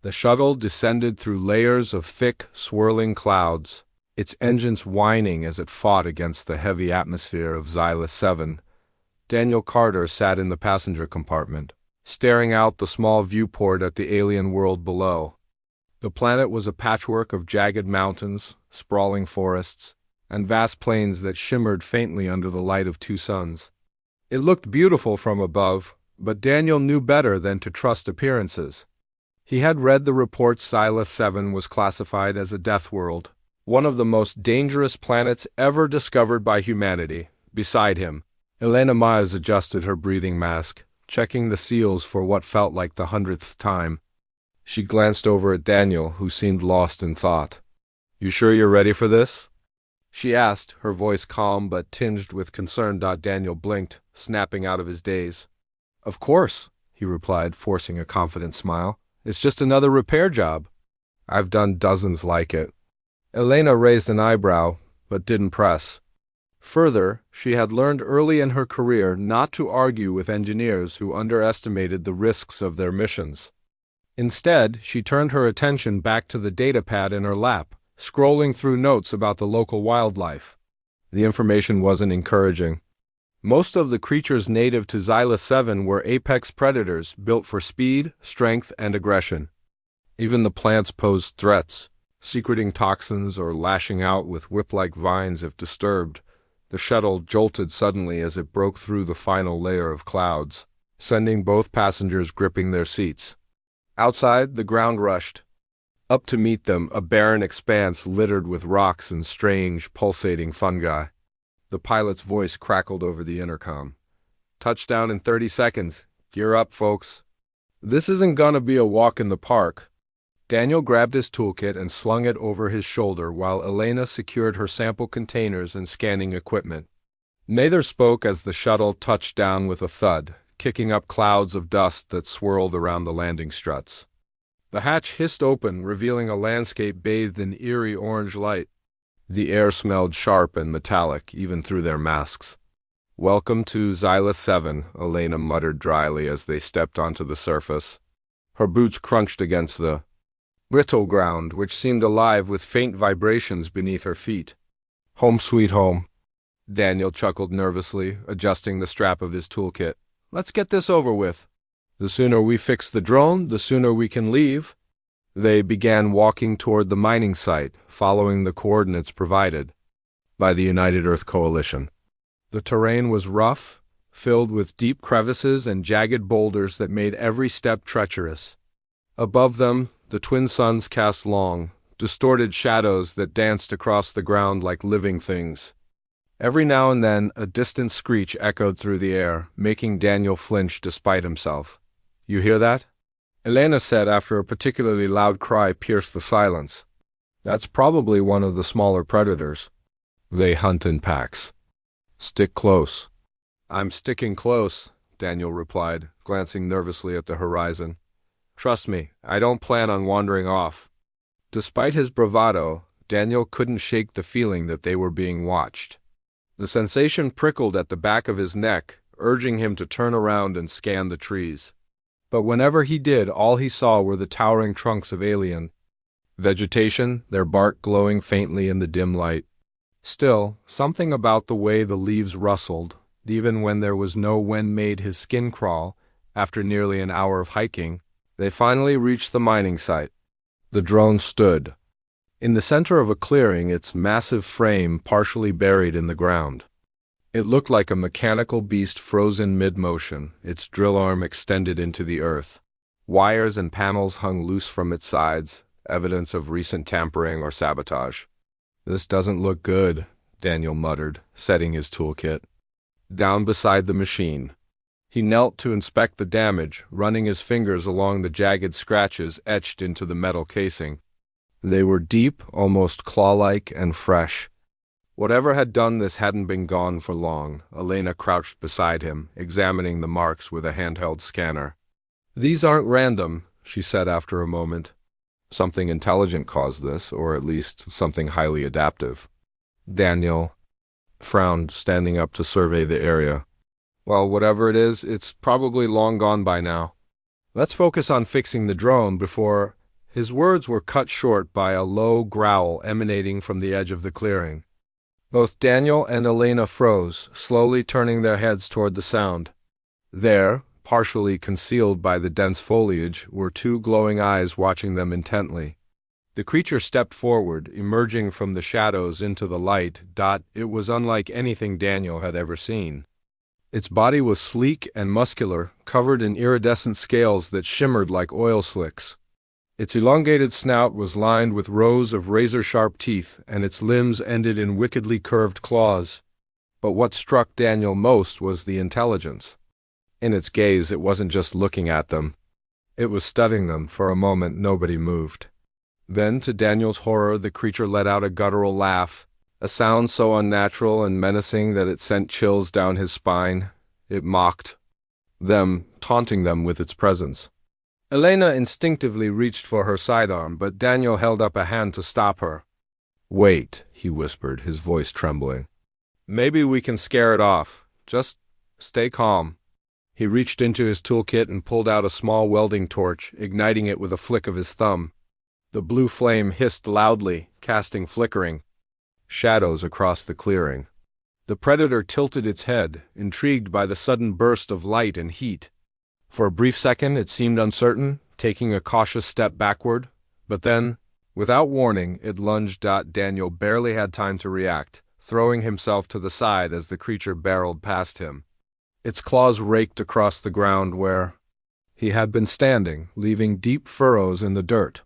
The shuttle descended through layers of thick, swirling clouds, its engines whining as it fought against the heavy atmosphere of Xylus 7. Daniel Carter sat in the passenger compartment, staring out the small viewport at the alien world below. The planet was a patchwork of jagged mountains, sprawling forests, and vast plains that shimmered faintly under the light of two suns. It looked beautiful from above, but Daniel knew better than to trust appearances. He had read the reports Xylus 7 was classified as a death world, one of the most dangerous planets ever discovered by humanity. Beside him, Elena Miles adjusted her breathing mask, checking the seals for what felt like the 100th time. She glanced over at Daniel, who seemed lost in thought. "You sure you're ready for this?" she asked, her voice calm but tinged with concern. Daniel blinked, snapping out of his daze. "Of course," he replied, forcing a confident smile. "It's just another repair job. I've done dozens like it." Elena raised an eyebrow, but didn't press. Further, she had learned early in her career not to argue with engineers who underestimated the risks of their missions. Instead, she turned her attention back to the datapad in her lap, scrolling through notes about the local wildlife. The information wasn't encouraging. Most of the creatures native to Xylus 7 were apex predators built for speed, strength, and aggression. Even the plants posed threats, secreting toxins or lashing out with whip-like vines if disturbed. The shuttle jolted suddenly as it broke through the final layer of clouds, sending both passengers gripping their seats. Outside, the ground rushed. Up to meet them, a barren expanse littered with rocks and strange, pulsating fungi. The pilot's voice crackled over the intercom. "Touchdown in 30 seconds. Gear up, folks." "This isn't gonna be a walk in the park." Daniel grabbed his toolkit and slung it over his shoulder while Elena secured her sample containers and scanning equipment. Neither spoke as the shuttle touched down with a thud, kicking up clouds of dust that swirled around the landing struts. The hatch hissed open, revealing a landscape bathed in eerie orange light. The air smelled sharp and metallic, even through their masks. "Welcome to Xylus 7, Elena muttered dryly as they stepped onto the surface. Her boots crunched against the brittle ground, which seemed alive with faint vibrations beneath her feet. "Home sweet home." Daniel chuckled nervously, adjusting the strap of his toolkit. "Let's get this over with. The sooner we fix the drone, the sooner we can leave." They began walking toward the mining site, following the coordinates provided by the United Earth Coalition. The terrain was rough, filled with deep crevices and jagged boulders that made every step treacherous. Above them, the twin suns cast long, distorted shadows that danced across the ground like living things. Every now and then, a distant screech echoed through the air, making Daniel flinch despite himself. "You hear that?" Elena said after a particularly loud cry pierced the silence. "That's probably one of the smaller predators. They hunt in packs. Stick close." "I'm sticking close," Daniel replied, glancing nervously at the horizon. "Trust me, I don't plan on wandering off." Despite his bravado, Daniel couldn't shake the feeling that they were being watched. The sensation prickled at the back of his neck, urging him to turn around and scan the trees. But whenever he did, all he saw were the towering trunks of alien vegetation, their bark glowing faintly in the dim light. Still, something about the way the leaves rustled, even when there was no wind, made his skin crawl. After nearly an hour of hiking, they finally reached the mining site. The drone stood in the center of a clearing, its massive frame partially buried in the ground. It looked like a mechanical beast frozen mid-motion, its drill arm extended into the earth. Wires and panels hung loose from its sides, evidence of recent tampering or sabotage. "This doesn't look good," Daniel muttered, setting his toolkit down beside the machine. He knelt to inspect the damage, running his fingers along the jagged scratches etched into the metal casing. They were deep, almost claw-like, and fresh. Whatever had done this hadn't been gone for long. Elena crouched beside him, examining the marks with a handheld scanner. "These aren't random," she said after a moment. "Something intelligent caused this, or at least something highly adaptive." Daniel frowned, standing up to survey the area. "Well, whatever it is, it's probably long gone by now. Let's focus on fixing the drone before..." His words were cut short by a low growl emanating from the edge of the clearing. Both Daniel and Elena froze, slowly turning their heads toward the sound. There, partially concealed by the dense foliage, were two glowing eyes watching them intently. The creature stepped forward, emerging from the shadows into the light. It was unlike anything Daniel had ever seen. Its body was sleek and muscular, covered in iridescent scales that shimmered like oil slicks. Its elongated snout was lined with rows of razor-sharp teeth, and its limbs ended in wickedly curved claws. But what struck Daniel most was the intelligence. In its gaze, it wasn't just looking at them. It was studying them. For a moment, nobody moved. Then, to Daniel's horror, the creature let out a guttural laugh, a sound so unnatural and menacing that it sent chills down his spine. It mocked them, taunting them with its presence. Elena instinctively reached for her sidearm, but Daniel held up a hand to stop her. "Wait," he whispered, his voice trembling. "Maybe we can scare it off. Just stay calm." He reached into his toolkit and pulled out a small welding torch, igniting it with a flick of his thumb. The blue flame hissed loudly, casting flickering shadows across the clearing. The predator tilted its head, intrigued by the sudden burst of light and heat. For a brief second it seemed uncertain, taking a cautious step backward, but then, without warning, it lunged. Daniel barely had time to react, throwing himself to the side as the creature barreled past him. Its claws raked across the ground where he had been standing, leaving deep furrows in the dirt.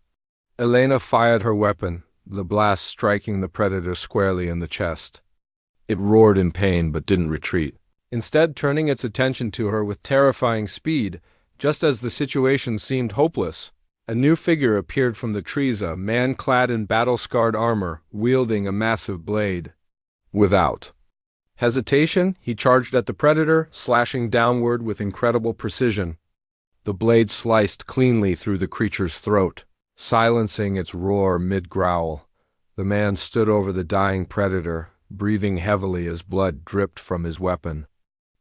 Elena fired her weapon, the blast striking the predator squarely in the chest. It roared in pain but didn't retreat, instead turning its attention to her with terrifying speed. Just as the situation seemed hopeless, a new figure appeared from the trees, a man clad in battle-scarred armor, wielding a massive blade. Without hesitation, he charged at the predator, slashing downward with incredible precision. The blade sliced cleanly through the creature's throat, silencing its roar mid-growl. The man stood over the dying predator, breathing heavily as blood dripped from his weapon.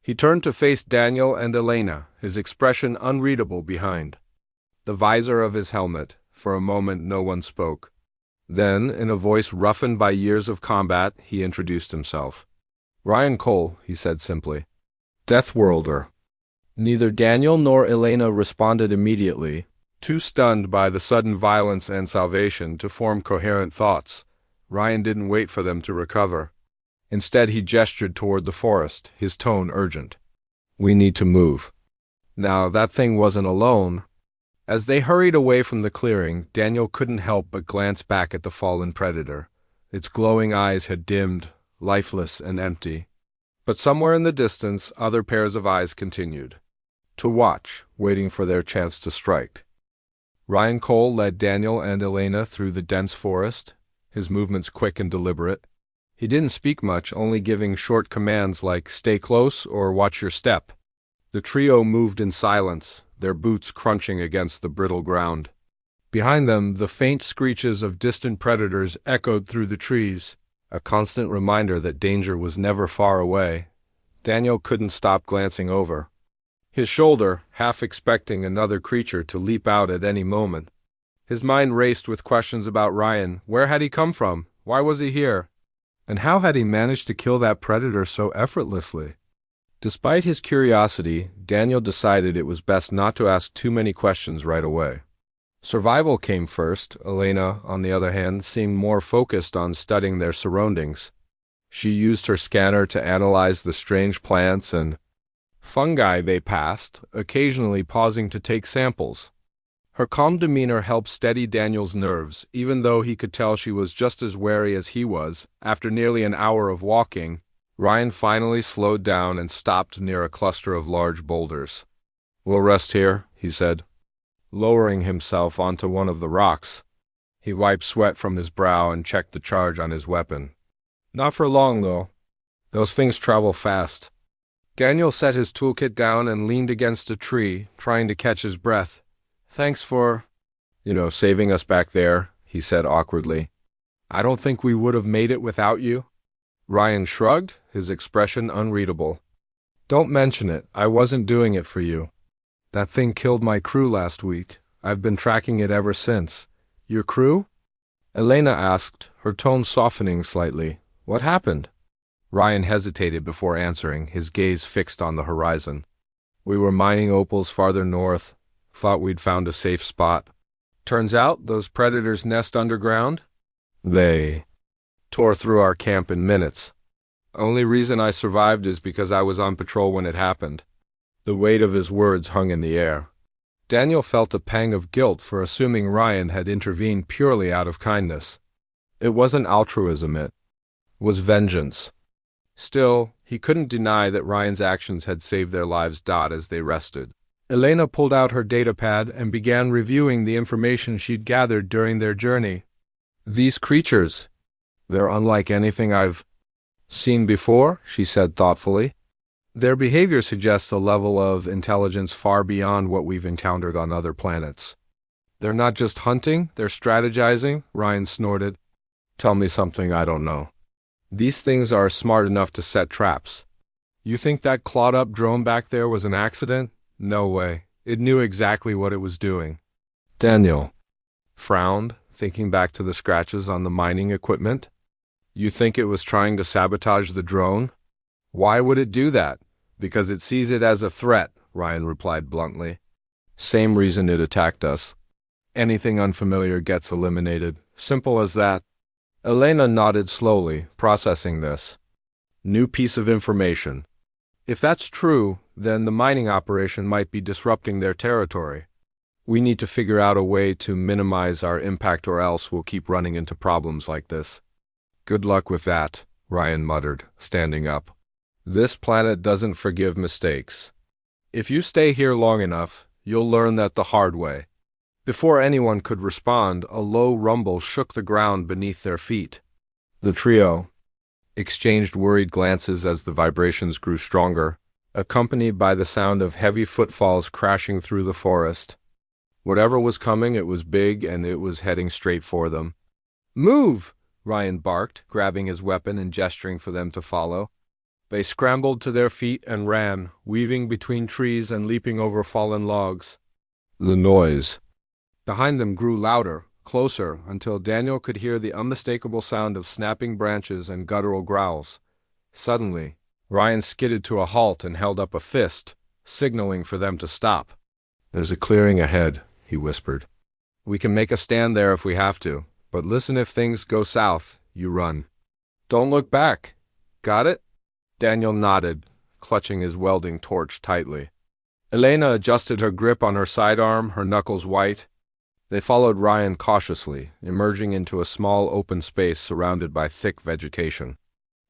He turned to face Daniel and Elena, his expression unreadable behind the visor of his helmet. For a moment no one spoke. Then, in a voice roughened by years of combat, he introduced himself. "Ryan Cole," he said simply. "Deathworlder." Neither Daniel nor Elena responded immediately, too stunned by the sudden violence and salvation to form coherent thoughts. Ryan didn't wait for them to recover. Instead, he gestured toward the forest, his tone urgent. "We need to move." Now, that thing wasn't alone. As they hurried away from the clearing, Daniel couldn't help but glance back at the fallen predator. Its glowing eyes had dimmed, lifeless and empty. But somewhere in the distance, other pairs of eyes continued to watch, waiting for their chance to strike. Ryan Cole led Daniel and Elena through the dense forest, his movements quick and deliberate. He didn't speak much, only giving short commands like "stay close" or "watch your step." The trio moved in silence, their boots crunching against the brittle ground. Behind them, the faint screeches of distant predators echoed through the trees, a constant reminder that danger was never far away. Daniel couldn't stop glancing over his shoulder, half expecting another creature to leap out at any moment. His mind raced with questions about Ryan. Where had he come from? Why was he here? And how had he managed to kill that predator so effortlessly? Despite his curiosity, Daniel decided it was best not to ask too many questions right away. Survival came first. Elena, on the other hand, seemed more focused on studying their surroundings. She used her scanner to analyze the strange plants and fungi they passed, occasionally pausing to take samples. Her calm demeanor helped steady Daniel's nerves, even though he could tell she was just as wary as he was. After nearly an hour of walking, Ryan finally slowed down and stopped near a cluster of large boulders. "We'll rest here," he said, lowering himself onto one of the rocks. He wiped sweat from his brow and checked the charge on his weapon. "Not for long, though. Those things travel fast." Daniel set his toolkit down and leaned against a tree, trying to catch his breath. "Thanks for, saving us back there," he said awkwardly. "I don't think we would have made it without you." Ryan shrugged, his expression unreadable. "Don't mention it. I wasn't doing it for you. That thing killed my crew last week. I've been tracking it ever since. Your crew? Elena asked, her tone softening slightly. What happened? Ryan hesitated before answering, his gaze fixed on the horizon. We were mining opals farther north. Thought we'd found a safe spot. Turns out those predators nest underground. They tore through our camp in minutes. Only reason I survived is because I was on patrol when it happened. The weight of his words hung in the air. Daniel felt a pang of guilt for assuming Ryan had intervened purely out of kindness. It wasn't altruism, it was vengeance. Still, he couldn't deny that Ryan's actions had saved their lives. As they rested, Elena pulled out her datapad and began reviewing the information she'd gathered during their journey. These creatures, they're unlike anything I've seen before, she said thoughtfully. Their behavior suggests a level of intelligence far beyond what we've encountered on other planets. They're not just hunting, they're strategizing, Ryan snorted. Tell me something I don't know. These things are smart enough to set traps. You think that clawed-up drone back there was an accident? No way. It knew exactly what it was doing. Daniel frowned, thinking back to the scratches on the mining equipment. You think it was trying to sabotage the drone? Why would it do that? Because it sees it as a threat, Ryan replied bluntly. Same reason it attacked us. Anything unfamiliar gets eliminated. Simple as that. Elena nodded slowly, processing this. New piece of information. If that's true, then the mining operation might be disrupting their territory. We need to figure out a way to minimize our impact, or else we'll keep running into problems like this. Good luck with that, Ryan muttered, standing up. This planet doesn't forgive mistakes. If you stay here long enough, you'll learn that the hard way. Before anyone could respond, a low rumble shook the ground beneath their feet. The trio exchanged worried glances as the vibrations grew stronger, accompanied by the sound of heavy footfalls crashing through the forest. Whatever was coming, it was big, and it was heading straight for them. Move! Ryan barked, grabbing his weapon and gesturing for them to follow. They scrambled to their feet and ran, weaving between trees and leaping over fallen logs. The noise behind them grew louder, closer, until Daniel could hear the unmistakable sound of snapping branches and guttural growls. Suddenly, Ryan skidded to a halt and held up a fist, signaling for them to stop. There's a clearing ahead, he whispered. We can make a stand there if we have to, but listen, if things go south, you run. Don't look back. Got it? Daniel nodded, clutching his welding torch tightly. Elena adjusted her grip on her sidearm, her knuckles white. They followed Ryan cautiously, emerging into a small open space surrounded by thick vegetation.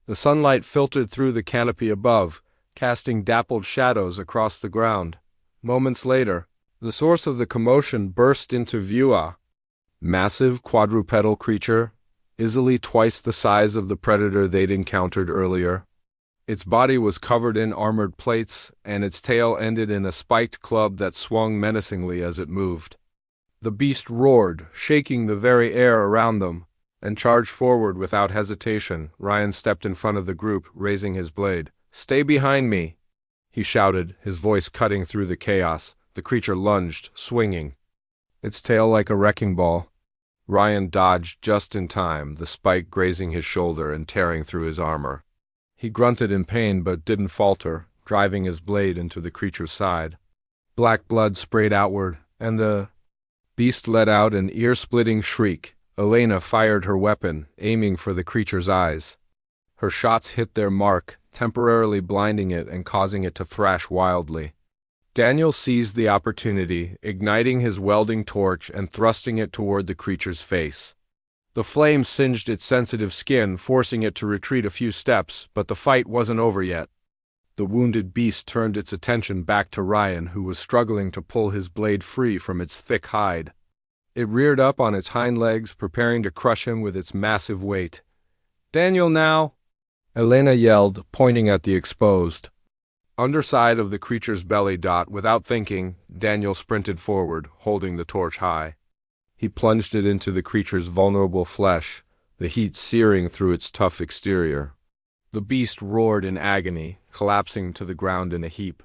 The sunlight filtered through the canopy above, casting dappled shadows across the ground. Moments later, the source of the commotion burst into view. A massive quadrupedal creature, easily twice the size of the predator they'd encountered earlier. Its body was covered in armored plates, and its tail ended in a spiked club that swung menacingly as it moved. The beast roared, shaking the very air around them, and charged forward without hesitation. Ryan stepped in front of the group, raising his blade. Stay behind me, he shouted, his voice cutting through the chaos. The creature lunged, swinging, its tail like a wrecking ball. Ryan dodged just in time, the spike grazing his shoulder and tearing through his armor. He grunted in pain but didn't falter, driving his blade into the creature's side. Black blood sprayed outward, and the beast let out an ear-splitting shriek. Elena fired her weapon, aiming for the creature's eyes. Her shots hit their mark, temporarily blinding it and causing it to thrash wildly. Daniel seized the opportunity, igniting his welding torch and thrusting it toward the creature's face. The flame singed its sensitive skin, forcing it to retreat a few steps, but the fight wasn't over yet. The wounded beast turned its attention back to Ryan, who was struggling to pull his blade free from its thick hide. It reared up on its hind legs, preparing to crush him with its massive weight. Daniel now! Elena yelled, pointing at the exposed underside of the creature's belly. Without thinking, Daniel sprinted forward, holding the torch high. He plunged it into the creature's vulnerable flesh, the heat searing through its tough exterior. The beast roared in agony, collapsing to the ground in a heap.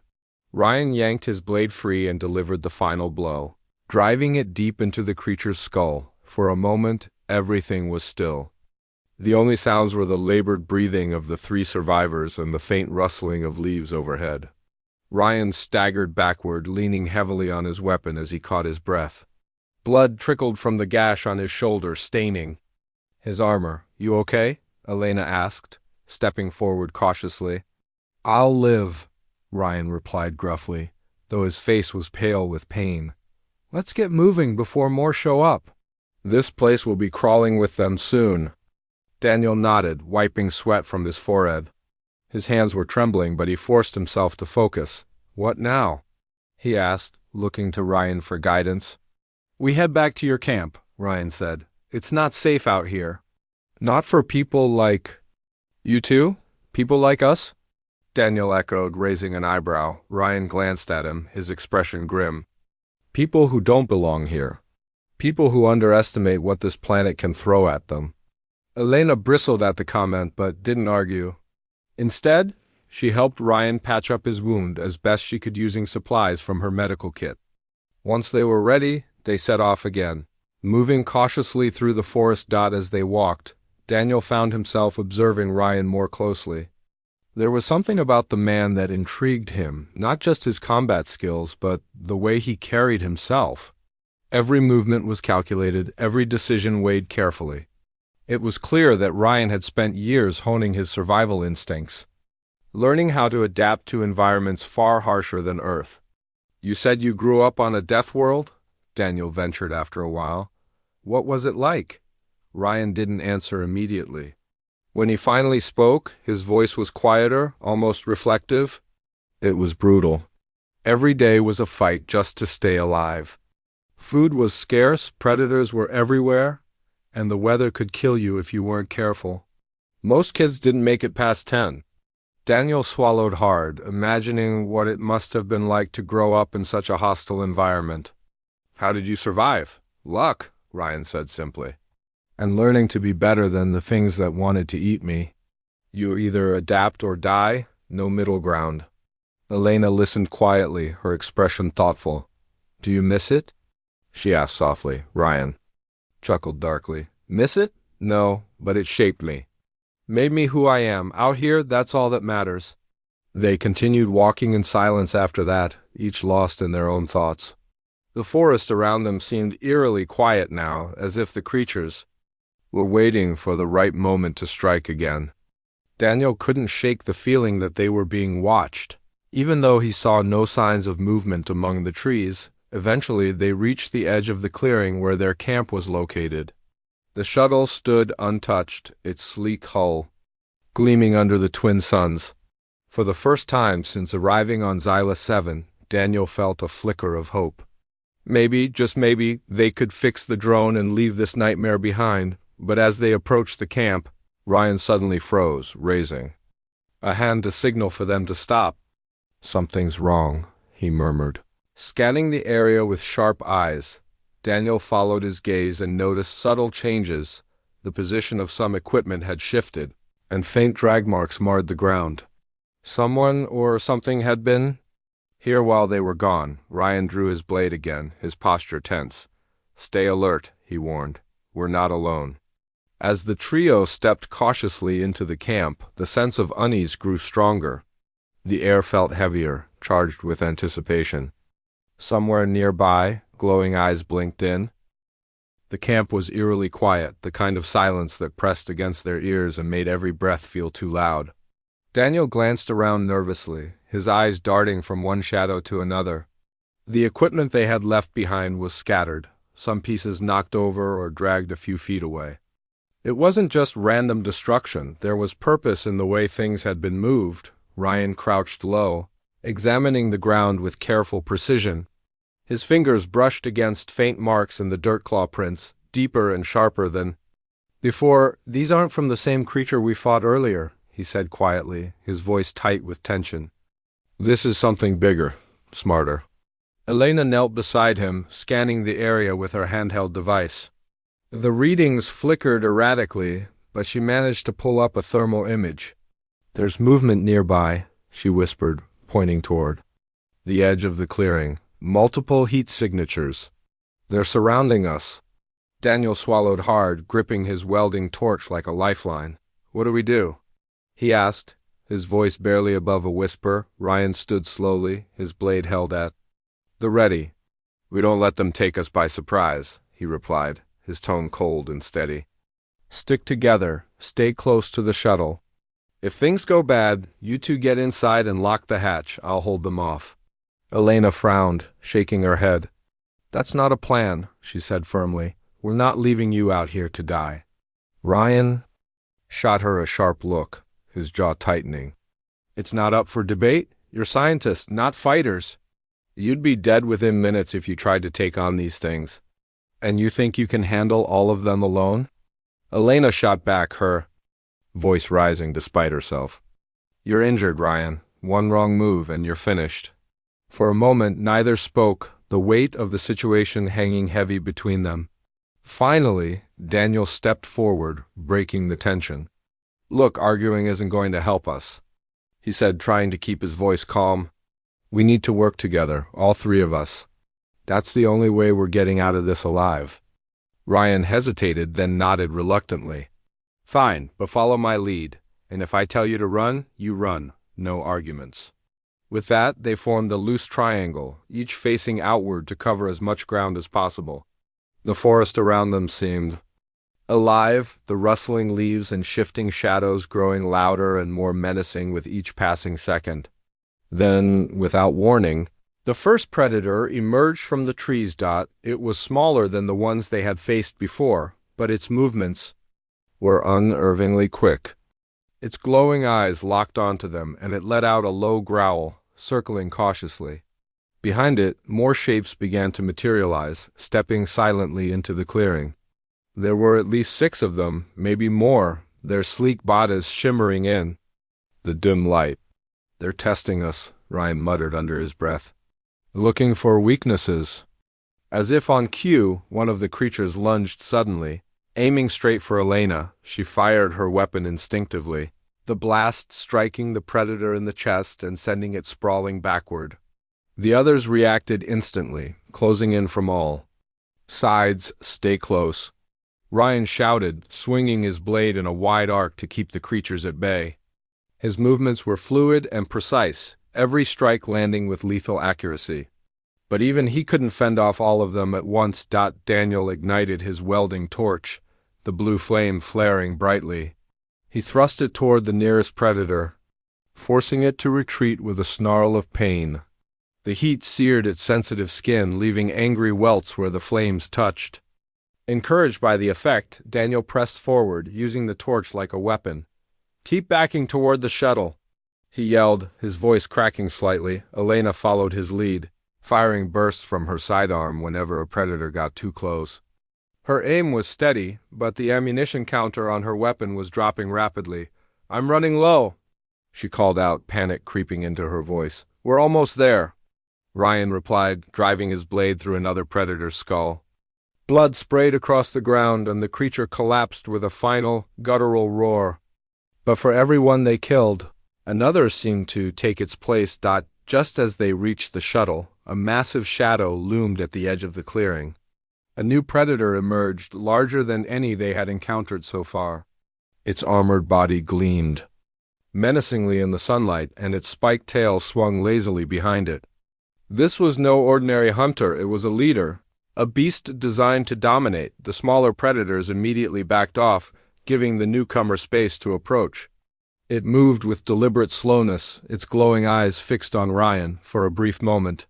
Ryan yanked his blade free and delivered the final blow, driving it deep into the creature's skull, For a moment, everything was still. The only sounds were the labored breathing of the three survivors and the faint rustling of leaves overhead. Ryan staggered backward, leaning heavily on his weapon as he caught his breath. Blood trickled from the gash on his shoulder, staining his armor. "You okay?" Elena asked, stepping forward cautiously. "I'll live," Ryan replied gruffly, though his face was pale with pain. "Let's get moving before more show up. This place will be crawling with them soon." Daniel nodded, wiping sweat from his forehead. His hands were trembling, but he forced himself to focus. "What now?" he asked, looking to Ryan for guidance. "We head back to your camp," Ryan said. "It's not safe out here." "Not for people like you two? People like us?" Daniel echoed, raising an eyebrow. Ryan glanced at him, his expression grim. "People who don't belong here. People who underestimate what this planet can throw at them." Elena bristled at the comment, but didn't argue. Instead, she helped Ryan patch up his wound as best she could using supplies from her medical kit. Once they were ready, they set off again. Moving cautiously through the forest dot as they walked, Daniel found himself observing Ryan more closely. There was something about the man that intrigued him, not just his combat skills, but the way he carried himself. Every movement was calculated, every decision weighed carefully. It was clear that Ryan had spent years honing his survival instincts, learning how to adapt to environments far harsher than Earth. "You said you grew up on a death world?" Daniel ventured after a while. "What was it like?" Ryan didn't answer immediately. When he finally spoke, his voice was quieter, almost reflective. "It was brutal. Every day was a fight just to stay alive. Food was scarce, predators were everywhere, and the weather could kill you if you weren't careful. Most kids didn't make it past 10. Daniel swallowed hard, imagining what it must have been like to grow up in such a hostile environment. "How did you survive?" "Luck," Ryan said simply. "And learning to be better than the things that wanted to eat me. You either adapt or die, no middle ground." Elena listened quietly, her expression thoughtful. "Do you miss it?" she asked softly. Ryan chuckled darkly. "Miss it? No, but it shaped me. Made me who I am. Out here, that's all that matters." They continued walking in silence after that, each lost in their own thoughts. The forest around them seemed eerily quiet now, as if the creatures were waiting for the right moment to strike again. Daniel couldn't shake the feeling that they were being watched. Even though he saw no signs of movement among the trees, eventually they reached the edge of the clearing where their camp was located. The shuttle stood untouched, its sleek hull gleaming under the twin suns. For the first time since arriving on Xyla 7, Daniel felt a flicker of hope. Maybe, just maybe, they could fix the drone and leave this nightmare behind. But as they approached the camp, Ryan suddenly froze, raising a hand to signal for them to stop. "Something's wrong," he murmured. Scanning the area with sharp eyes, Daniel followed his gaze and noticed subtle changes. The position of some equipment had shifted, and faint drag marks marred the ground. Someone or something had been here while they were gone. Ryan drew his blade again, his posture tense. "Stay alert," he warned. "We're not alone." As the trio stepped cautiously into the camp, the sense of unease grew stronger. The air felt heavier, charged with anticipation. Somewhere nearby, glowing eyes blinked in. The camp was eerily quiet, the kind of silence that pressed against their ears and made every breath feel too loud. Daniel glanced around nervously, his eyes darting from one shadow to another. The equipment they had left behind was scattered, some pieces knocked over or dragged a few feet away. It wasn't just random destruction, there was purpose in the way things had been moved. Ryan crouched low, examining the ground with careful precision. His fingers brushed against faint marks in the dirt claw prints, deeper and sharper than before. "These aren't from the same creature we fought earlier," he said quietly, his voice tight with tension. "This is something bigger, smarter." Elena knelt beside him, scanning the area with her handheld device. The readings flickered erratically, but she managed to pull up a thermal image. "There's movement nearby," she whispered, pointing toward the edge of the clearing. "Multiple heat signatures. They're surrounding us." Daniel swallowed hard, gripping his welding torch like a lifeline. "What do we do?" he asked, his voice barely above a whisper. Ryan stood slowly, his blade held at the ready. "We don't let them take us by surprise," he replied, his tone cold and steady. "Stick together, stay close to the shuttle. If things go bad, you two get inside and lock the hatch. I'll hold them off." Elena frowned, shaking her head. "That's not a plan," she said firmly. "We're not leaving you out here to die." Ryan shot her a sharp look, his jaw tightening. "It's not up for debate. You're scientists, not fighters. You'd be dead within minutes if you tried to take on these things. And you think you can handle all of them alone?" Elena shot back, her voice rising despite herself. "You're injured, Ryan. One wrong move and you're finished." For a moment, neither spoke, the weight of the situation hanging heavy between them. Finally, Daniel stepped forward, breaking the tension. "Look, arguing isn't going to help us," he said, trying to keep his voice calm. "We need to work together, all three of us. That's the only way we're getting out of this alive." Ryan hesitated, then nodded reluctantly. "Fine, but follow my lead, and if I tell you to run, you run. No arguments." With that, they formed a loose triangle, each facing outward to cover as much ground as possible. The forest around them seemed alive, the rustling leaves and shifting shadows growing louder and more menacing with each passing second. Then, without warning, the first predator emerged from the trees. It was smaller than the ones they had faced before, but its movements were unnervingly quick. Its glowing eyes locked onto them, and it let out a low growl, circling cautiously. Behind it, more shapes began to materialize, stepping silently into the clearing. There were at least 6 of them, maybe more, their sleek bodies shimmering in the dim light. "They're testing us," Ryan muttered under his breath. "Looking for weaknesses." As if on cue, one of the creatures lunged suddenly. Aiming straight for Elena, she fired her weapon instinctively, the blast striking the predator in the chest and sending it sprawling backward. The others reacted instantly, closing in from all sides. "Stay close," Ryan shouted, swinging his blade in a wide arc to keep the creatures at bay. His movements were fluid and precise, every strike landing with lethal accuracy. But even he couldn't fend off all of them at once. Daniel ignited his welding torch, the blue flame flaring brightly. He thrust it toward the nearest predator, forcing it to retreat with a snarl of pain. The heat seared its sensitive skin, leaving angry welts where the flames touched. Encouraged by the effect, Daniel pressed forward, using the torch like a weapon. "Keep backing toward the shuttle," he yelled, his voice cracking slightly. Elena followed his lead, firing bursts from her sidearm whenever a predator got too close. Her aim was steady, but the ammunition counter on her weapon was dropping rapidly. "I'm running low," she called out, panic creeping into her voice. "We're almost there," Ryan replied, driving his blade through another predator's skull. Blood sprayed across the ground, and the creature collapsed with a final, guttural roar. But for every one they killed, another seemed to take its place. Just as they reached the shuttle, a massive shadow loomed at the edge of the clearing. A new predator emerged, larger than any they had encountered so far. Its armored body gleamed menacingly in the sunlight, and its spiked tail swung lazily behind it. This was no ordinary hunter, it was a leader, a beast designed to dominate. The smaller predators immediately backed off, giving the newcomer space to approach. It moved with deliberate slowness, its glowing eyes fixed on Ryan for a brief moment.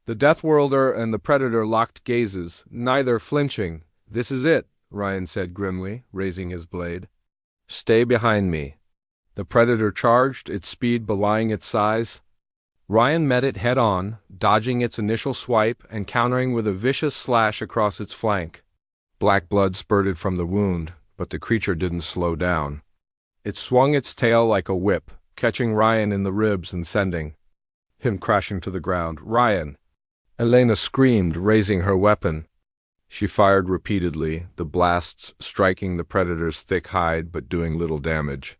The Deathworlder and the predator locked gazes, neither flinching. "This is it," Ryan said grimly, raising his blade. "Stay behind me." The predator charged, its speed belying its size. Ryan met it head-on, dodging its initial swipe and countering with a vicious slash across its flank. Black blood spurted from the wound, but the creature didn't slow down. It swung its tail like a whip, catching Ryan in the ribs and sending him crashing to the ground. "Ryan!" Elena screamed, raising her weapon. She fired repeatedly, the blasts striking the predator's thick hide but doing little damage.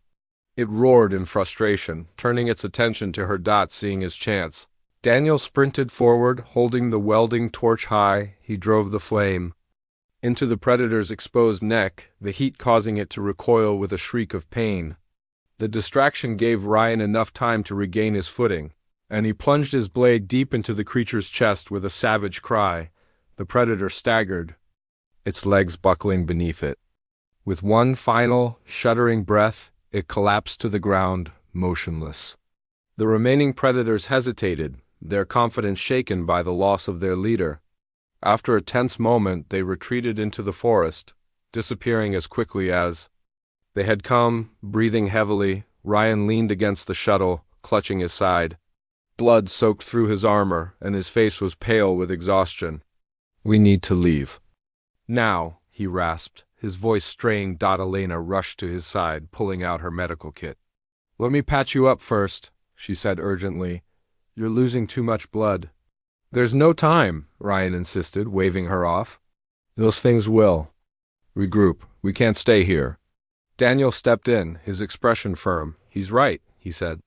It roared in frustration, turning its attention to her. Seeing his chance, Daniel sprinted forward, holding the welding torch high. He drove the flame into the predator's exposed neck, the heat causing it to recoil with a shriek of pain. The distraction gave Ryan enough time to regain his footing, and he plunged his blade deep into the creature's chest with a savage cry. The predator staggered, its legs buckling beneath it. With one final, shuddering breath, it collapsed to the ground, motionless. The remaining predators hesitated, their confidence shaken by the loss of their leader. After a tense moment, they retreated into the forest, disappearing as quickly as they had come. Breathing heavily, Ryan leaned against the shuttle, clutching his side. Blood soaked through his armor, and his face was pale with exhaustion. "We need to leave now," he rasped, his voice strained. Elena rushed to his side, pulling out her medical kit. "Let me patch you up first," she said urgently. "You're losing too much blood." "There's no time," Ryan insisted, waving her off. "Those things will regroup. We can't stay here." Daniel stepped in, his expression firm. "He's right," he said.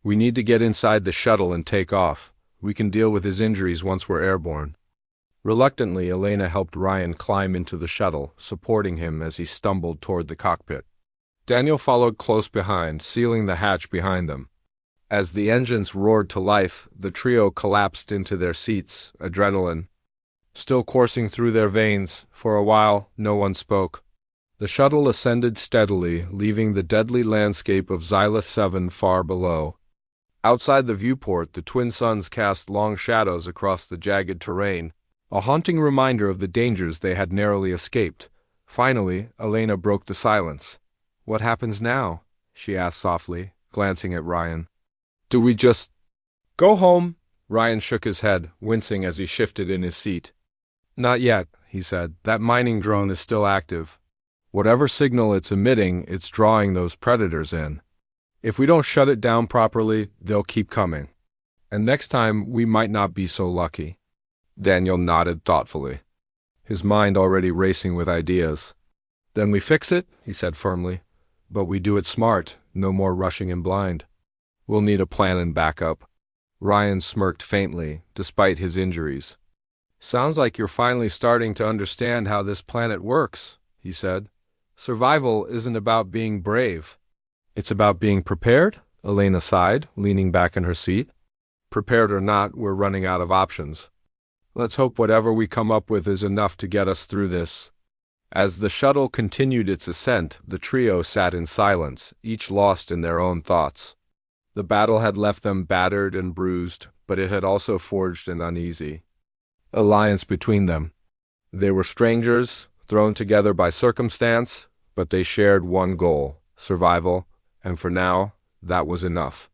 "We need to get inside the shuttle and take off. We can deal with his injuries once we're airborne." Reluctantly, Elena helped Ryan climb into the shuttle, supporting him as he stumbled toward the cockpit. Daniel followed close behind, sealing the hatch behind them. As the engines roared to life, the trio collapsed into their seats, adrenaline still coursing through their veins. For a while, no one spoke. The shuttle ascended steadily, leaving the deadly landscape of Xylith 7 far below. Outside the viewport, the twin suns cast long shadows across the jagged terrain, a haunting reminder of the dangers they had narrowly escaped. Finally, Elena broke the silence. "What happens now?" she asked softly, glancing at Ryan. "Do we just go home?" Ryan shook his head, wincing as he shifted in his seat. "Not yet," he said. "That mining drone is still active. Whatever signal it's emitting, it's drawing those predators in. If we don't shut it down properly, they'll keep coming. And next time, we might not be so lucky." Daniel nodded thoughtfully, his mind already racing with ideas. "Then we fix it," he said firmly. "But we do it smart, no more rushing in blind. We'll need a plan and backup." Ryan smirked faintly, despite his injuries. "Sounds like you're finally starting to understand how this planet works," he said. "Survival isn't about being brave. It's about being prepared," Elena sighed, leaning back in her seat. "Prepared or not, we're running out of options. Let's hope whatever we come up with is enough to get us through this." As the shuttle continued its ascent, the trio sat in silence, each lost in their own thoughts. The battle had left them battered and bruised, but it had also forged an uneasy alliance between them. They were strangers, thrown together by circumstance, but they shared one goal: survival, and for now, that was enough.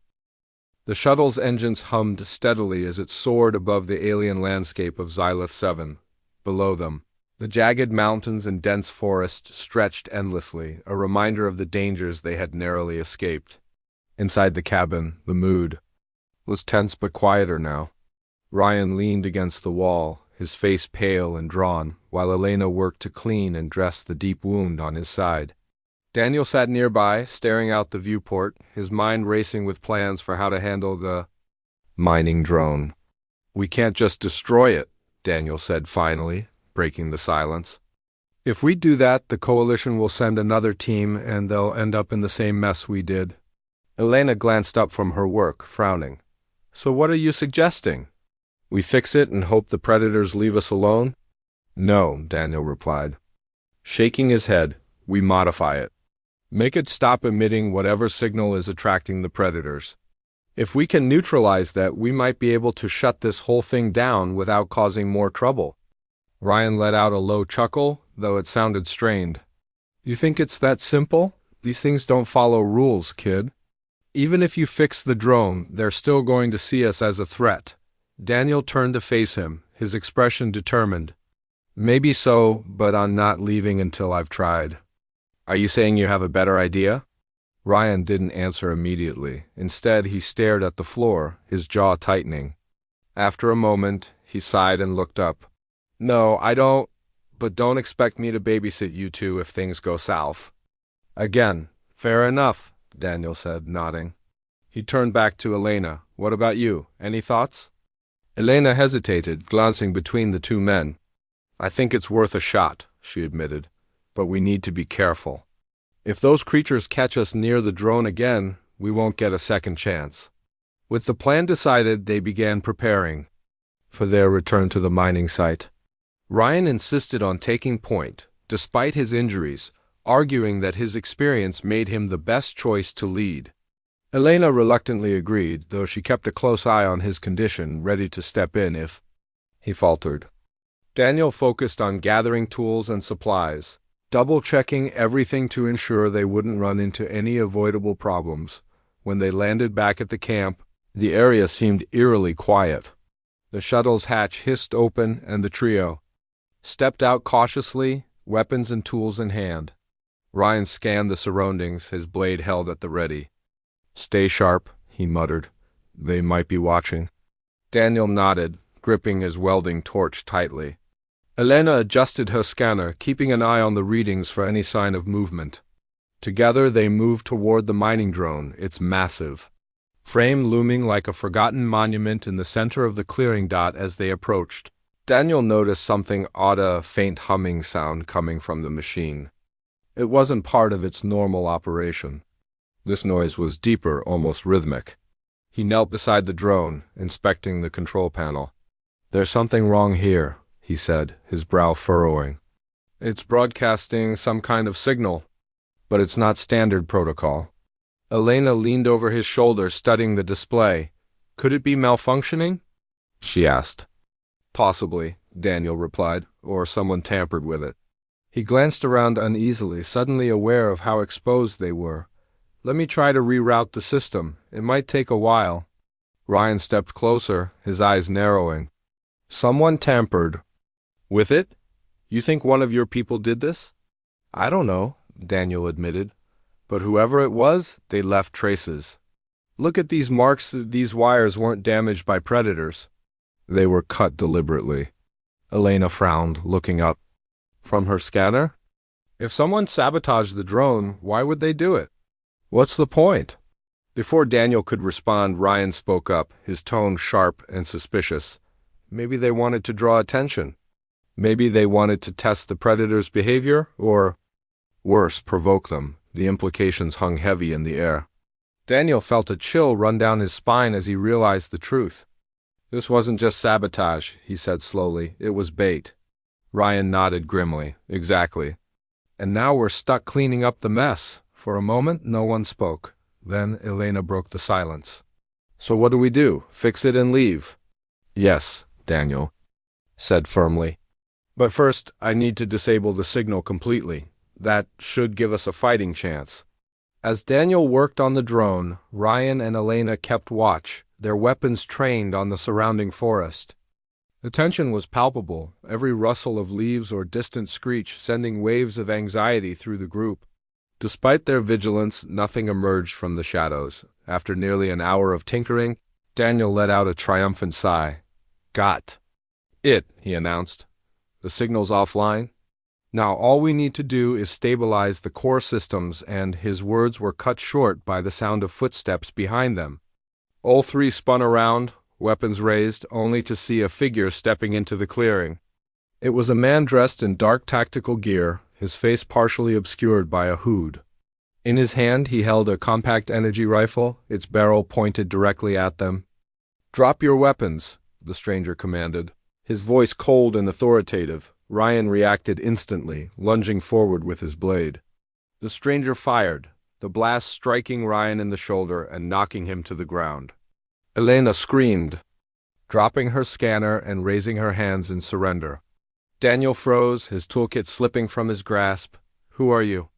The shuttle's engines hummed steadily as it soared above the alien landscape of Xylith 7. Below them, the jagged mountains and dense forest stretched endlessly, a reminder of the dangers they had narrowly escaped. Inside the cabin, the mood was tense but quieter now. Ryan leaned against the wall, his face pale and drawn, while Elena worked to clean and dress the deep wound on his side. Daniel sat nearby, staring out the viewport, his mind racing with plans for how to handle the mining drone. "We can't just destroy it," Daniel said finally, breaking the silence. "If we do that, the Coalition will send another team, and they'll end up in the same mess we did." Elena glanced up from her work, frowning. "So what are you suggesting? We fix it and hope the predators leave us alone?" "No," Daniel replied, shaking his head. "We modify it. Make it stop emitting whatever signal is attracting the predators. If we can neutralize that, we might be able to shut this whole thing down without causing more trouble." Ryan let out a low chuckle, though it sounded strained. "You think it's that simple? These things don't follow rules, kid. Even if you fix the drone, they're still going to see us as a threat." Daniel turned to face him, his expression determined. "Maybe so, but I'm not leaving until I've tried." "Are you saying you have a better idea?" Ryan didn't answer immediately. Instead, he stared at the floor, his jaw tightening. After a moment, he sighed and looked up. "No, I don't, but don't expect me to babysit you two if things go south." "Again, fair enough," Daniel said, nodding. He turned back to Elena. "What about you? Any thoughts?" Elena hesitated, glancing between the two men. "I think it's worth a shot," she admitted, "but we need to be careful. If those creatures catch us near the drone again, we won't get a second chance." With the plan decided, they began preparing for their return to the mining site. Ryan insisted on taking point, despite his injuries, arguing that his experience made him the best choice to lead. Elena reluctantly agreed, though she kept a close eye on his condition, ready to step in if he faltered. Daniel focused on gathering tools and supplies, double-checking everything to ensure they wouldn't run into any avoidable problems. When they landed back at the camp, the area seemed eerily quiet. The shuttle's hatch hissed open, and the trio stepped out cautiously, weapons and tools in hand. Ryan scanned the surroundings, his blade held at the ready. "Stay sharp," he muttered. "They might be watching." Daniel nodded, gripping his welding torch tightly. Elena adjusted her scanner, keeping an eye on the readings for any sign of movement. Together they moved toward the mining drone, its massive frame looming like a forgotten monument in the center of the clearing dot. As they approached, Daniel noticed something odd, a faint humming sound coming from the machine. It wasn't part of its normal operation. This noise was deeper, almost rhythmic. He knelt beside the drone, inspecting the control panel. "There's something wrong here," he said, his brow furrowing. "It's broadcasting some kind of signal, but it's not standard protocol." Elena leaned over his shoulder, studying the display. "Could it be malfunctioning?" she asked. "Possibly," Daniel replied, "or someone tampered with it." He glanced around uneasily, suddenly aware of how exposed they were. "Let me try to reroute the system. It might take a while." Ryan stepped closer, his eyes narrowing. "Someone tampered with it? You think one of your people did this?" "I don't know," Daniel admitted. "But whoever it was, they left traces. Look at these marks. These wires weren't damaged by predators. They were cut deliberately." Elena frowned, looking up from her scanner. "If someone sabotaged the drone, why would they do it? What's the point?" Before Daniel could respond, Ryan spoke up, his tone sharp and suspicious. "Maybe they wanted to draw attention. Maybe they wanted to test the predator's behavior, or, worse, provoke them." The implications hung heavy in the air. Daniel felt a chill run down his spine as he realized the truth. "This wasn't just sabotage," he said slowly. "It was bait." Ryan nodded grimly. "Exactly. And now we're stuck cleaning up the mess." For a moment, no one spoke. Then Elena broke the silence. "So what do we do? Fix it and leave?" "Yes," Daniel said firmly. "But first, I need to disable the signal completely. That should give us a fighting chance." As Daniel worked on the drone, Ryan and Elena kept watch, their weapons trained on the surrounding forest. The tension was palpable, every rustle of leaves or distant screech sending waves of anxiety through the group. Despite their vigilance, nothing emerged from the shadows. After nearly an hour of tinkering, Daniel let out a triumphant sigh. "Got it," he announced. "The signal's offline. Now all we need to do is stabilize the core systems," and his words were cut short by the sound of footsteps behind them. All three spun around, weapons raised, only to see a figure stepping into the clearing. It was a man dressed in dark tactical gear, his face partially obscured by a hood. In his hand he held a compact energy rifle, its barrel pointed directly at them. "Drop your weapons," the stranger commanded, his voice cold and authoritative. Ryan reacted instantly, lunging forward with his blade. The stranger fired, the blast striking Ryan in the shoulder and knocking him to the ground. Elena screamed, dropping her scanner and raising her hands in surrender. Daniel froze, his toolkit slipping from his grasp. "Who are you?"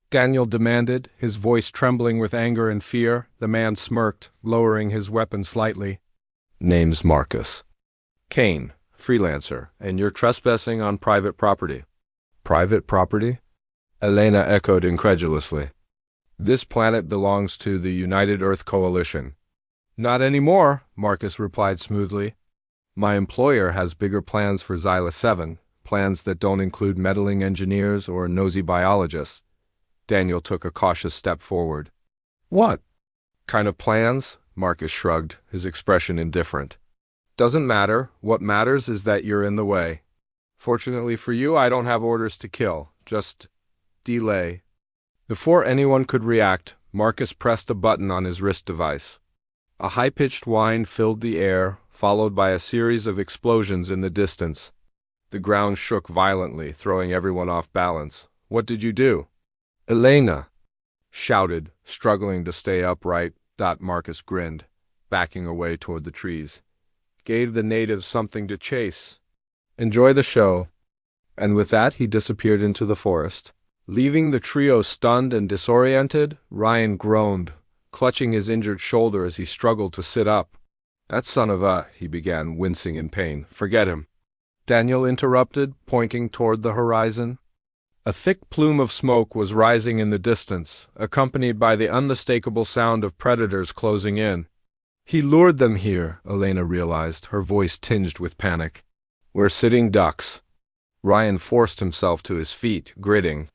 Daniel demanded, his voice trembling with anger and fear. The man smirked, lowering his weapon slightly. "Name's Marcus Kane, freelancer, and you're trespassing on private property." "Private property?" Elena echoed incredulously. "This planet belongs to the United Earth Coalition." "Not anymore," Marcus replied smoothly. "My employer has bigger plans for Xyla 7, plans that don't include meddling engineers or nosy biologists." Daniel took a cautious step forward. "What kind of plans?" Marcus shrugged, his expression indifferent. "Doesn't matter. What matters is that you're in the way." Fortunately for you, I don't have orders to kill, just delay. Before anyone could react, Marcus pressed a button on his wrist device. A high-pitched whine filled the air, followed by a series of explosions in the distance. The ground shook violently, throwing everyone off balance. "What did you do?" "Elena!" shouted, struggling to stay upright. Marcus grinned, backing away toward the trees. "Gave the natives something to chase. Enjoy the show." And with that, he disappeared into the forest. Leaving the trio stunned and disoriented, Ryan groaned, clutching his injured shoulder as he struggled to sit up. "That son of a," he began, wincing in pain. "Forget him." Daniel interrupted, pointing toward the horizon. A thick plume of smoke was rising in the distance, accompanied by the unmistakable sound of predators closing in. He lured them here, Elena realized, her voice tinged with panic. "We're sitting ducks." Ryan forced himself to his feet, gritting,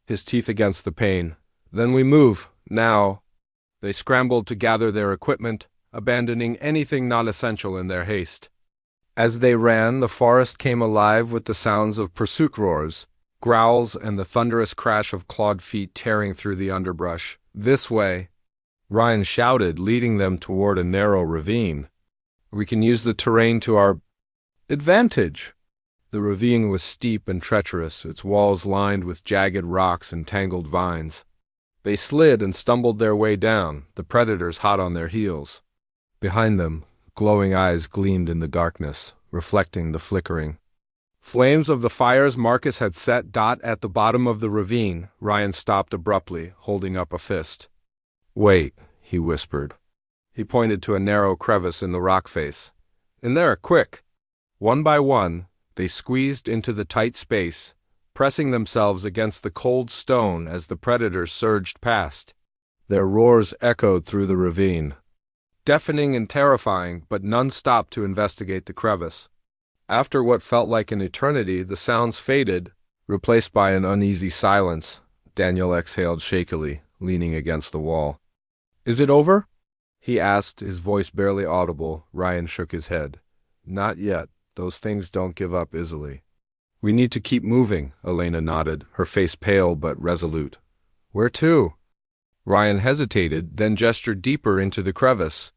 his teeth against the pain. "Then we move, now." They scrambled to gather their equipment, abandoning anything not essential in their haste. As they ran, the forest came alive with the sounds of pursuit roars, growls, and the thunderous crash of clawed feet tearing through the underbrush. "This way," Ryan shouted, leading them toward a narrow ravine. "We can use the terrain to our advantage." The ravine was steep and treacherous, its walls lined with jagged rocks and tangled vines. They slid and stumbled their way down, the predators hot on their heels. Behind them, glowing eyes gleamed in the darkness, reflecting the flickering flames of the fires Marcus had set. At the bottom of the ravine, Ryan stopped abruptly, holding up a fist. "Wait," he whispered. He pointed to a narrow crevice in the rock face. "In there, quick!" One by one, they squeezed into the tight space, pressing themselves against the cold stone as the predators surged past. Their roars echoed through the ravine, deafening and terrifying, but none stopped to investigate the crevice. After what felt like an eternity, the sounds faded, replaced by an uneasy silence. Daniel exhaled shakily, leaning against the wall. "Is it over?" he asked, his voice barely audible. Ryan shook his head. "Not yet. Those things don't give up easily." "We need to keep moving," Elena nodded, her face pale but resolute. "Where to?" Ryan hesitated, then gestured deeper into the crevice.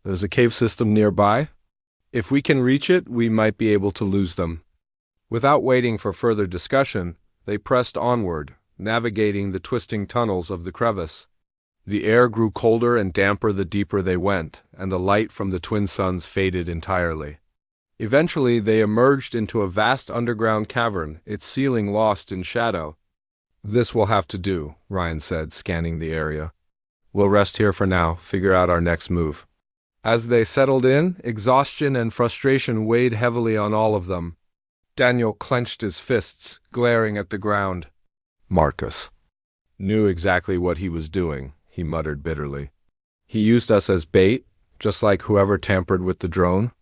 "There's a cave system nearby. If we can reach it, we might be able to lose them." Without waiting for further discussion, they pressed onward, navigating the twisting tunnels of the crevice. The air grew colder and damper the deeper they went, and the light from the twin suns faded entirely. Eventually, they emerged into a vast underground cavern, its ceiling lost in shadow. "This will have to do," Ryan said, scanning the area. "We'll rest here for now, figure out our next move." As they settled in, exhaustion and frustration weighed heavily on all of them. Daniel clenched his fists, glaring at the ground. Marcus knew exactly what he was doing, he muttered bitterly. "He used us as bait, just like whoever tampered with the drone."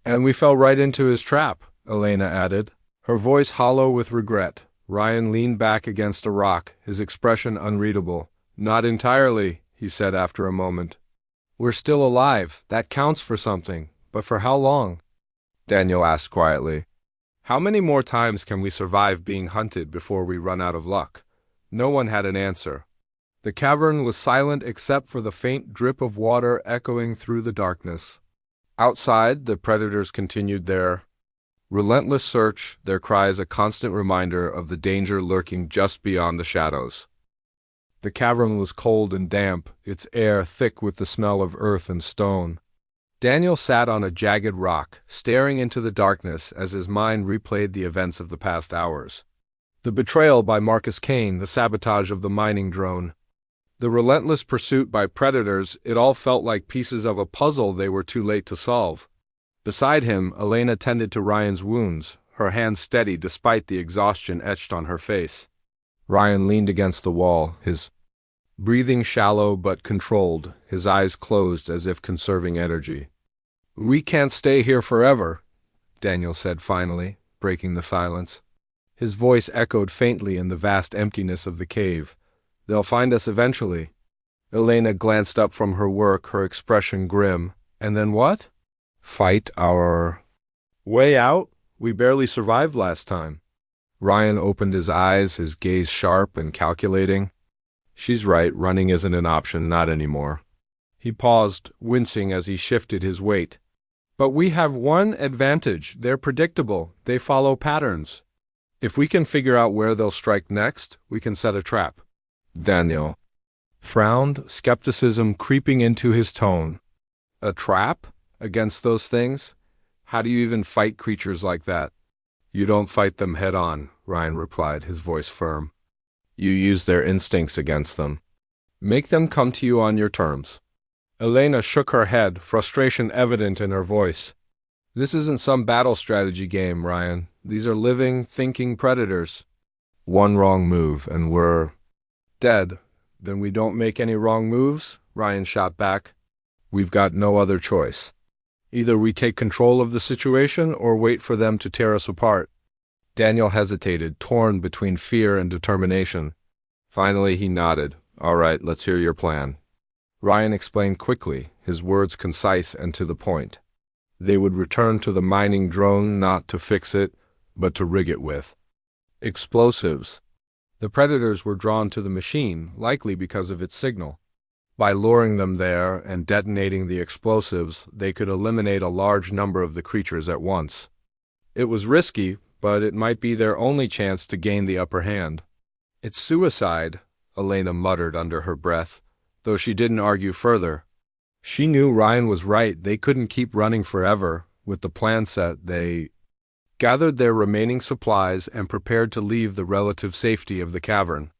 "And we fell right into his trap," Elena added, her voice hollow with regret. Ryan leaned back against a rock, his expression unreadable. "Not entirely," he said after a moment. "We're still alive. That counts for something. But for how long?" Daniel asked quietly. "How many more times can we survive being hunted before we run out of luck?" No one had an answer. The cavern was silent except for the faint drip of water echoing through the darkness. Outside, the predators continued their relentless search, their cries a constant reminder of the danger lurking just beyond the shadows. The cavern was cold and damp, its air thick with the smell of earth and stone. Daniel sat on a jagged rock, staring into the darkness as his mind replayed the events of the past hours. The betrayal by Marcus Kane, the sabotage of the mining drone, the relentless pursuit by predators, it all felt like pieces of a puzzle they were too late to solve. Beside him, Elena tended to Ryan's wounds, her hands steady despite the exhaustion etched on her face. Ryan leaned against the wall, his breathing shallow but controlled, his eyes closed as if conserving energy. "We can't stay here forever," Daniel said finally, breaking the silence. His voice echoed faintly in the vast emptiness of the cave. "They'll find us eventually." Elena glanced up from her work, her expression grim. "And then what?" "Fight our way out?" We barely survived last time. Ryan opened his eyes, his gaze sharp and calculating. She's right, running isn't an option, not anymore. He paused, wincing as he shifted his weight. But we have one advantage. They're predictable. They follow patterns. If we can figure out where they'll strike next, we can set a trap. Daniel frowned, skepticism creeping into his tone. A trap? Against those things? How do you even fight creatures like that? You don't fight them head on, Ryan replied, his voice firm. You use their instincts against them. Make them come to you on your terms. Elena shook her head, frustration evident in her voice. This isn't some battle strategy game, Ryan. These are living, thinking predators. One wrong move, and we're dead. Then we don't make any wrong moves? Ryan shot back. We've got no other choice. Either we take control of the situation or wait for them to tear us apart. Daniel hesitated, torn between fear and determination. Finally, he nodded. All right, let's hear your plan. Ryan explained quickly, his words concise and to the point. They would return to the mining drone not to fix it, but to rig it with explosives. The predators were drawn to the machine, likely because of its signal. By luring them there and detonating the explosives, they could eliminate a large number of the creatures at once. It was risky, but it might be their only chance to gain the upper hand. It's suicide, Elena muttered under her breath, though she didn't argue further. She knew Ryan was right. They couldn't keep running forever. With the plan set, they gathered their remaining supplies and prepared to leave the relative safety of the cavern.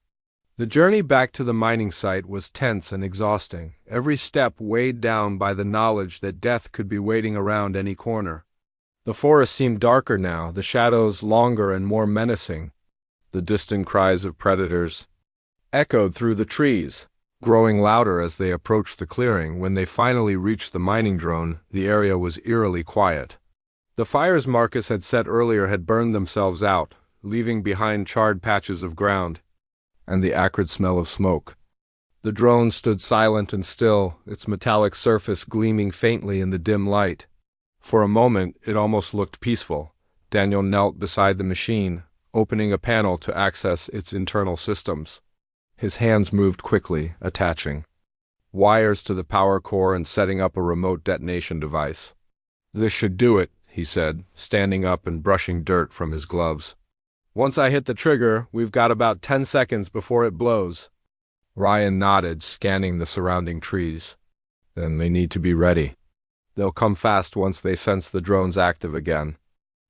The journey back to the mining site was tense and exhausting, every step weighed down by the knowledge that death could be waiting around any corner. The forest seemed darker now, the shadows longer and more menacing. The distant cries of predators echoed through the trees, growing louder as they approached the clearing. When they finally reached the mining drone, the area was eerily quiet. The fires Marcus had set earlier had burned themselves out, leaving behind charred patches of ground and the acrid smell of smoke. The drone stood silent and still, its metallic surface gleaming faintly in the dim light. For a moment, it almost looked peaceful. Daniel knelt beside the machine, opening a panel to access its internal systems. His hands moved quickly, attaching wires to the power core and setting up a remote detonation device. This should do it, he said, standing up and brushing dirt from his gloves. Once I hit the trigger, we've got about 10 seconds before it blows. Ryan nodded, scanning the surrounding trees. Then they need to be ready. They'll come fast once they sense the drone's active again.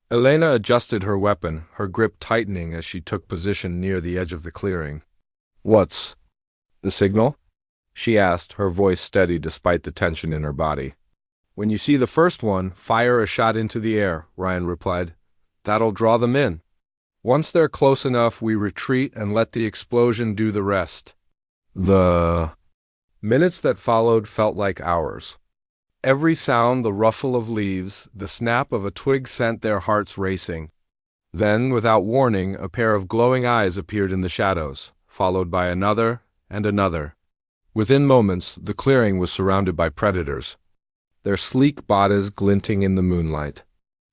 Elena adjusted her weapon, her grip tightening as she took position near the edge of the clearing. What's the signal? She asked, her voice steady despite the tension in her body. When you see the first one, fire a shot into the air, Ryan replied. That'll draw them in. Once they're close enough, we retreat and let the explosion do the rest. The minutes that followed felt like hours. Every sound, the rustle of leaves, the snap of a twig sent their hearts racing. Then, without warning, a pair of glowing eyes appeared in the shadows, followed by another and another. Within moments, the clearing was surrounded by predators, their sleek bodies glinting in the moonlight.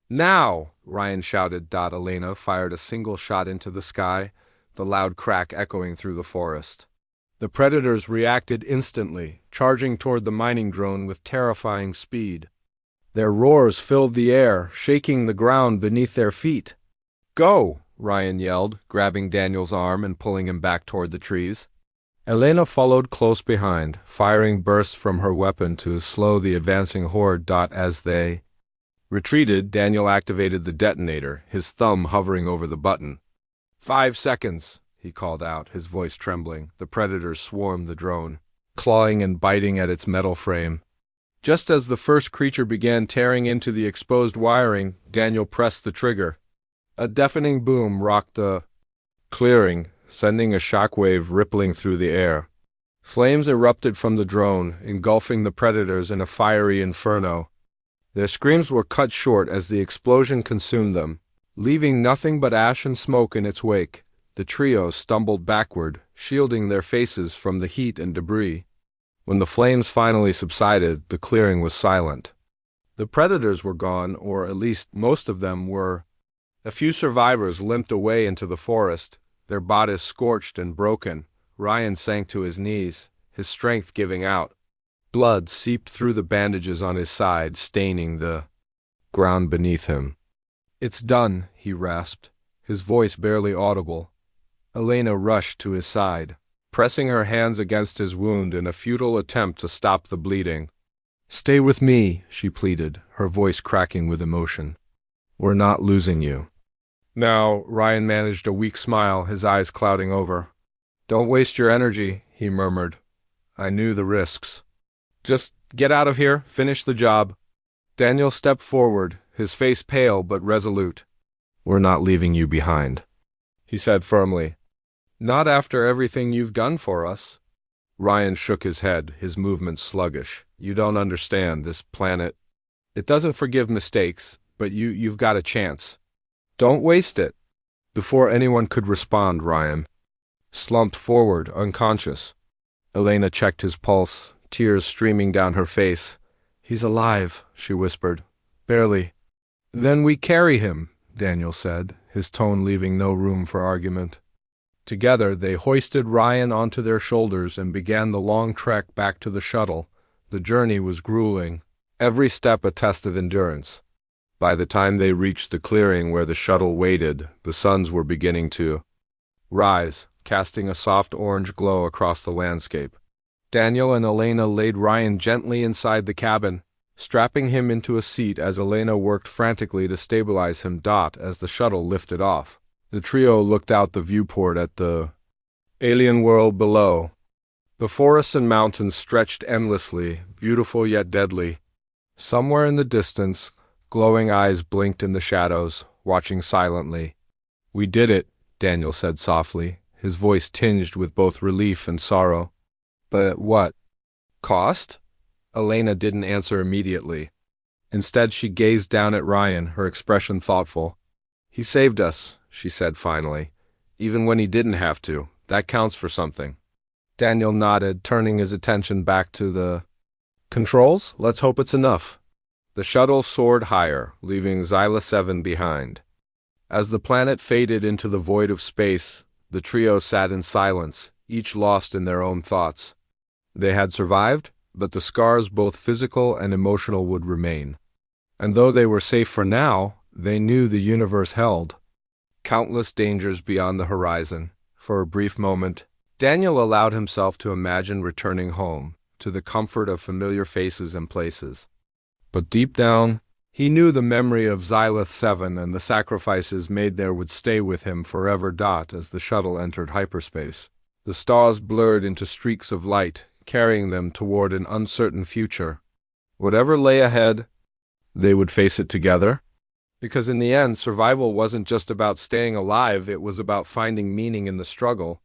Now! Ryan shouted. Elena fired a single shot into the sky, the loud crack echoing through the forest. The predators reacted instantly, charging toward the mining drone with terrifying speed. Their roars filled the air, shaking the ground beneath their feet. Go! Ryan yelled, grabbing Daniel's arm and pulling him back toward the trees. Elena followed close behind, firing bursts from her weapon to slow the advancing horde. As they retreated, Daniel activated the detonator, his thumb hovering over the button. 5 seconds, he called out, his voice trembling. The predators swarmed the drone, clawing and biting at its metal frame. Just as the first creature began tearing into the exposed wiring, Daniel pressed the trigger. A deafening boom rocked the clearing, sending a shockwave rippling through the air. Flames erupted from the drone, engulfing the predators in a fiery inferno. Their screams were cut short as the explosion consumed them, leaving nothing but ash and smoke in its wake. The trio stumbled backward, shielding their faces from the heat and debris. When the flames finally subsided, the clearing was silent. The predators were gone, or at least most of them were. A few survivors limped away into the forest, their bodies scorched and broken. Ryan sank to his knees, his strength giving out. Blood seeped through the bandages on his side, staining the ground beneath him. "It's done," he rasped, his voice barely audible. Elena rushed to his side, pressing her hands against his wound in a futile attempt to stop the bleeding. "Stay with me," she pleaded, her voice cracking with emotion. "We're not losing you." "Now," Ryan managed a weak smile, his eyes clouding over. "Don't waste your energy," he murmured. "I knew the risks. Just get out of here, finish the job." Daniel stepped forward, his face pale but resolute. "We're not leaving you behind," he said firmly. "Not after everything you've done for us." Ryan shook his head, his movements sluggish. "You don't understand. This planet, it doesn't forgive mistakes, but you've got a chance. Don't waste it." Before anyone could respond, Ryan slumped forward, unconscious. Elena checked his pulse, tears streaming down her face. "He's alive," she whispered. "Barely." "Then we carry him," Daniel said, his tone leaving no room for argument. Together, they hoisted Ryan onto their shoulders and began the long trek back to the shuttle. The journey was grueling, every step a test of endurance. By the time they reached the clearing where the shuttle waited, the suns were beginning to rise, casting a soft orange glow across the landscape. Daniel and Elena laid Ryan gently inside the cabin, strapping him into a seat as Elena worked frantically to stabilize him. As the shuttle lifted off, the trio looked out the viewport at the alien world below. The forests and mountains stretched endlessly, beautiful yet deadly. Somewhere in the distance, glowing eyes blinked in the shadows, watching silently. "We did it," Daniel said softly, his voice tinged with both relief and sorrow. "But at what cost?" Elena didn't answer immediately. Instead, she gazed down at Ryan, her expression thoughtful. "He saved us," she said finally. "Even when he didn't have to. That counts for something." Daniel nodded, turning his attention back to the controls. "Let's hope it's enough." The shuttle soared higher, leaving Xyla 7 behind. As the planet faded into the void of space, the trio sat in silence, each lost in their own thoughts. They had survived, but the scars, both physical and emotional, would remain. And though they were safe for now, they knew the universe held countless dangers beyond the horizon. For a brief moment, Daniel allowed himself to imagine returning home, to the comfort of familiar faces and places. But deep down, he knew the memory of Xyla 7 and the sacrifices made there would stay with him forever. As the shuttle entered hyperspace, the stars blurred into streaks of light, carrying them toward an uncertain future. Whatever lay ahead, they would face it together. Because in the end, survival wasn't just about staying alive, it was about finding meaning in the struggle.